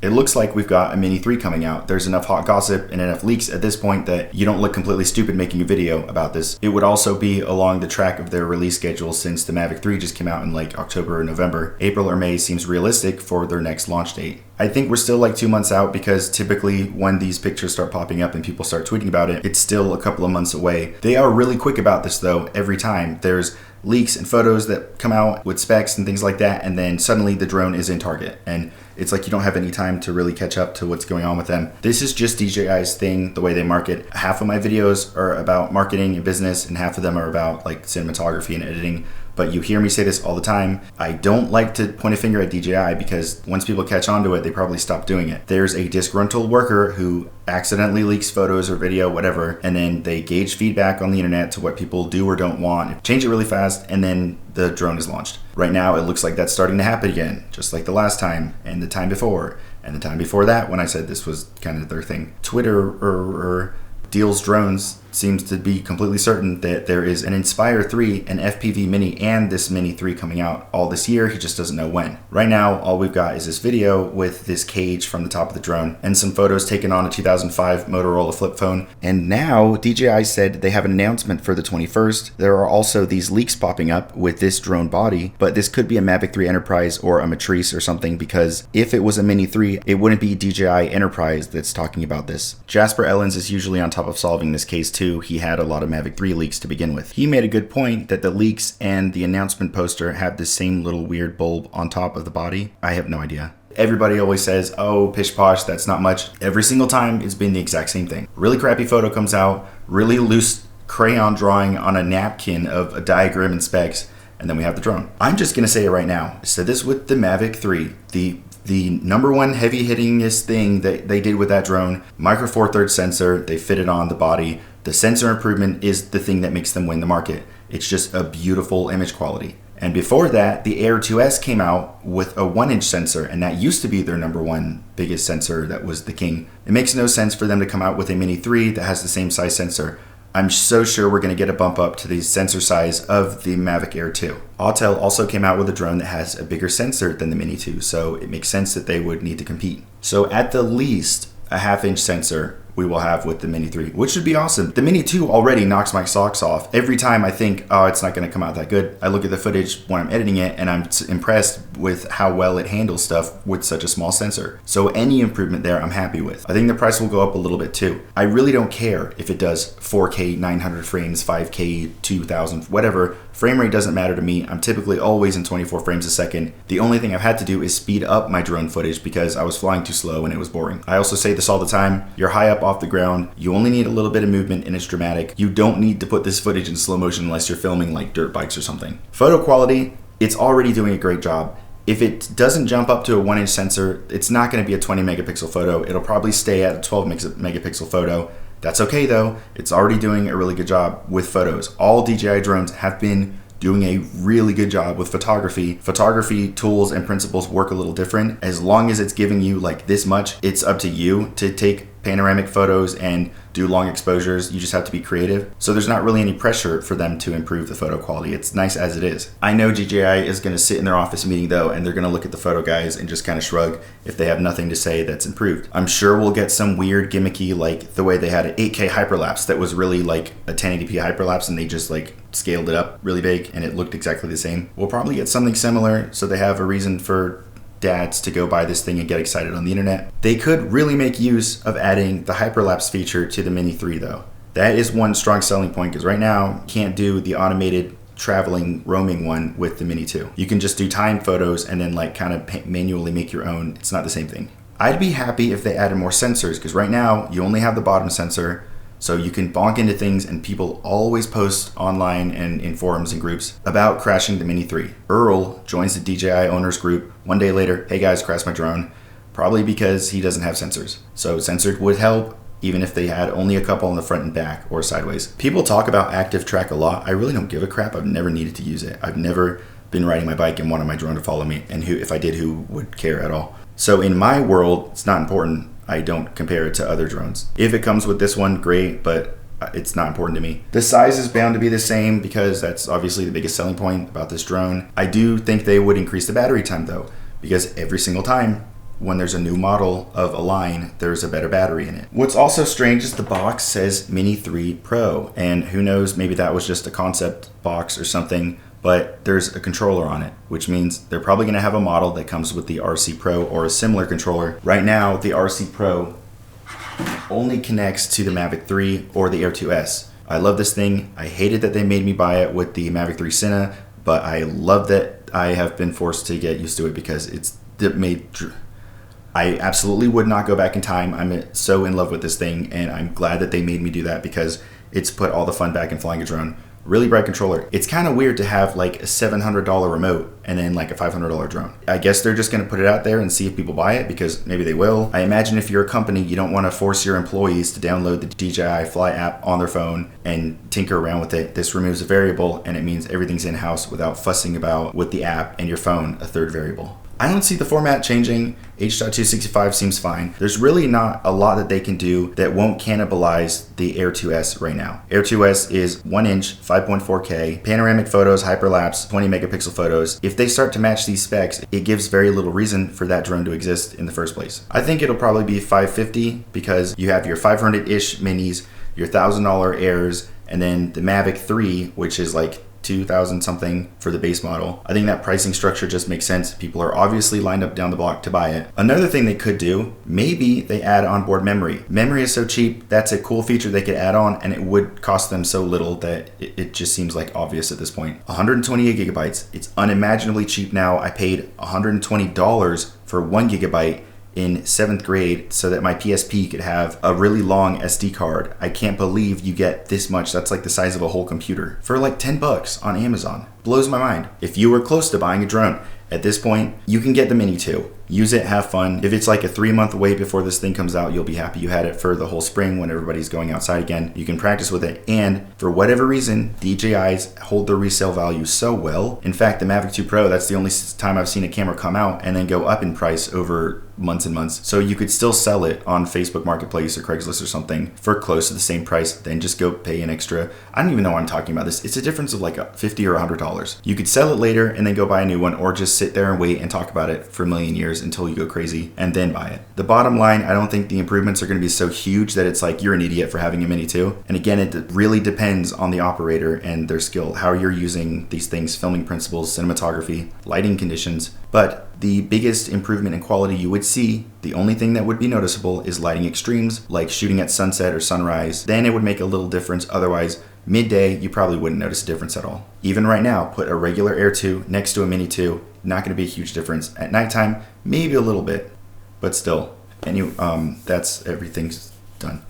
It looks like we've got a Mini 3 coming out. There's enough hot gossip and enough leaks at this point that you don't look completely stupid making a video about this. It would also be along the track of their release schedule since the Mavic 3 just came out in like October or November. April or May seems realistic for their next launch date. I think we're still like 2 months out because typically when these pictures start popping up and people start tweeting about it, it's still a couple of months away. They are really quick about this though every time. There's leaks and photos that come out with specs and things like that, and then suddenly the drone is in Target and it's like you don't have any time to really catch up to what's going on with them. This is just DJI's thing, the way they market. Half of my videos are about marketing and business and half of them are about like cinematography and editing. But you hear me say this all the time. I don't like to point a finger at DJI because once people catch on to it, they probably stop doing it. There's a disgruntled worker who accidentally leaks photos or video, whatever, and then they gauge feedback on the internet to what people do or don't want, change it really fast, and then the drone is launched. Right now, it looks like that's starting to happen again, just like the last time and the time before, and the time before that when I said this was kind of their thing. Twitter deals drones seems to be completely certain that there is an Inspire 3, an FPV Mini, and this Mini 3 coming out all this year. He just doesn't know when. Right now, all we've got is this video with this cage from the top of the drone and some photos taken on a 2005 Motorola flip phone. And now DJI said they have an announcement for the 21st. There are also these leaks popping up with this drone body, but this could be a Mavic 3 Enterprise or a Matrice or something, because if it was a Mini 3, it wouldn't be DJI Enterprise that's talking about this. Jasper Ellens is usually on top of solving this case too. He had a lot of Mavic 3 leaks to begin with. He made a good point that the leaks and the announcement poster have the same little weird bulb on top of the body. I have no idea. Everybody always says, oh, pish posh, that's not much. Every single time it's been the exact same thing. Really crappy photo comes out, really loose crayon drawing on a napkin of a diagram and specs, and then we have the drone. I'm just gonna say it right now. I said this with the Mavic 3, the number one heavy hittingest thing that they did with that drone, micro four thirds sensor, they fitted on the body. The sensor improvement is the thing that makes them win the market. It's just a beautiful image quality. And before that, the Air 2S came out with a 1-inch sensor, and that used to be their number one biggest sensor that was the king. It makes no sense for them to come out with a Mini 3 that has the same size sensor. I'm so sure we're going to get a bump up to the sensor size of the Mavic Air 2. Autel also came out with a drone that has a bigger sensor than the Mini 2, so it makes sense that they would need to compete. So at the least, a 1/2-inch sensor we will have with the Mini 3, which should be awesome. The Mini 2 already knocks my socks off. Every time I think, oh, it's not gonna come out that good, I look at the footage when I'm editing it and I'm impressed with how well it handles stuff with such a small sensor. So any improvement there, I'm happy with. I think the price will go up a little bit too. I really don't care if it does 4K 900 frames, 5K 2000, whatever. Frame rate doesn't matter to me. I'm typically always in 24 frames a second. The only thing I've had to do is speed up my drone footage because I was flying too slow and it was boring. I also say this all the time. You're high up off the ground. You only need a little bit of movement and it's dramatic. You don't need to put this footage in slow motion unless you're filming like dirt bikes or something. Photo quality, it's already doing a great job. If it doesn't jump up to a 1-inch sensor, it's not going to be a 20 megapixel photo. It'll probably stay at a 12 megapixel photo. That's okay though. It's already doing a really good job with photos. All DJI drones have been doing a really good job with photography. Photography tools and principles work a little different. As long as it's giving you like this much, it's up to you to take panoramic photos and do long exposures. You just have to be creative. So there's not really any pressure for them to improve the photo quality. It's nice as it is. I know DJI is going to sit in their office meeting though, and they're going to look at the photo guys and just kind of shrug if they have nothing to say that's improved. I'm sure we'll get some weird gimmicky, like the way they had an 8K hyperlapse that was really like a 1080p hyperlapse and they just like scaled it up really big and it looked exactly the same. We'll probably get something similar so they have a reason for dads to go buy this thing and get excited on the internet. They could really make use of adding the hyperlapse feature to the Mini 3 though. That is one strong selling point because right now you can't do the automated traveling roaming one with the Mini 2. You can just do timed photos and then like kind of manually make your own. It's not the same thing. I'd be happy if they added more sensors because right now you only have the bottom sensor. So you can bonk into things and people always post online and in forums and groups about crashing the Mini 3. Earl joins the DJI owners group one day later, hey guys, crashed my drone. Probably because he doesn't have sensors. So sensors would help even if they had only a couple on the front and back or sideways. People talk about active track a lot. I really don't give a crap. I've never needed to use it. I've never been riding my bike and wanted my drone to follow me. And if I did, who would care at all? So in my world, it's not important. I don't compare it to other drones. If it comes with this one, great, but it's not important to me. The size is bound to be the same because that's obviously the biggest selling point about this drone. I do think they would increase the battery time though, because every single time when there's a new model of a line, there's a better battery in it. What's also strange is the box says Mini 3 Pro, and who knows, maybe that was just a concept box or something, but there's a controller on it, which means they're probably gonna have a model that comes with the RC Pro or a similar controller. Right now, the RC Pro only connects to the Mavic 3 or the Air 2S. I love this thing. I hated that they made me buy it with the Mavic 3 Cine, but I love that I have been forced to get used to it because I absolutely would not go back in time. I'm so in love with this thing, and I'm glad that they made me do that because it's put all the fun back in flying a drone. Really bright controller. It's kind of weird to have like a $700 remote and then like a $500 drone. I guess they're just gonna put it out there and see if people buy it, because maybe they will. I imagine if you're a company, you don't wanna force your employees to download the DJI Fly app on their phone and tinker around with it. This removes a variable and it means everything's in-house without fussing about with the app and your phone, a third variable. I don't see the format changing. H.265 seems fine. There's really not a lot that they can do that won't cannibalize the Air 2S right now. Air 2S is 1 inch, 5.4K, panoramic photos, hyperlapse, 20 megapixel photos. If they start to match these specs, it gives very little reason for that drone to exist in the first place. I think it'll probably be $550 because you have your 500-ish minis, your $1,000 Airs, and then the Mavic 3, which is like 2,000 something for the base model. I think that pricing structure just makes sense. People are obviously lined up down the block to buy it. Another thing they could do, maybe they add onboard memory. Memory is so cheap, that's a cool feature they could add on, and it would cost them so little that it just seems like obvious at this point. 128 gigabytes, it's unimaginably cheap now. I paid $120 for 1 gigabyte in 7th grade so that my PSP could have a really long SD card. I can't believe you get this much. That's like the size of a whole computer for like $10 on Amazon. Blows my mind. If you were close to buying a drone, at this point, you can get the Mini 2. Use it, have fun. If it's like a 3-month wait before this thing comes out, you'll be happy you had it for the whole spring when everybody's going outside again. You can practice with it, and for whatever reason, DJIs hold their resale value so well. In fact, the Mavic 2 Pro, that's the only time I've seen a camera come out and then go up in price over months and months. So you could still sell it on Facebook Marketplace or Craigslist or something for close to the same price, then just go pay an extra. I don't even know why I'm talking about this. It's a difference of like $50 or $100. You could sell it later and then go buy a new one, or just sit there and wait and talk about it for a million years until you go crazy and then buy it. The bottom line, I don't think the improvements are going to be so huge that it's like you're an idiot for having a Mini 2. And again, it really depends on the operator and their skill, how you're using these things, filming principles, cinematography, lighting conditions. But the biggest improvement in quality you would see, the only thing that would be noticeable, is lighting extremes, like shooting at sunset or sunrise. Then it would make a little difference. Otherwise, midday, you probably wouldn't notice a difference at all. Even right now, put a regular Air 2 next to a Mini 2, not going to be a huge difference. At nighttime, maybe a little bit, but still. And that's everything's done.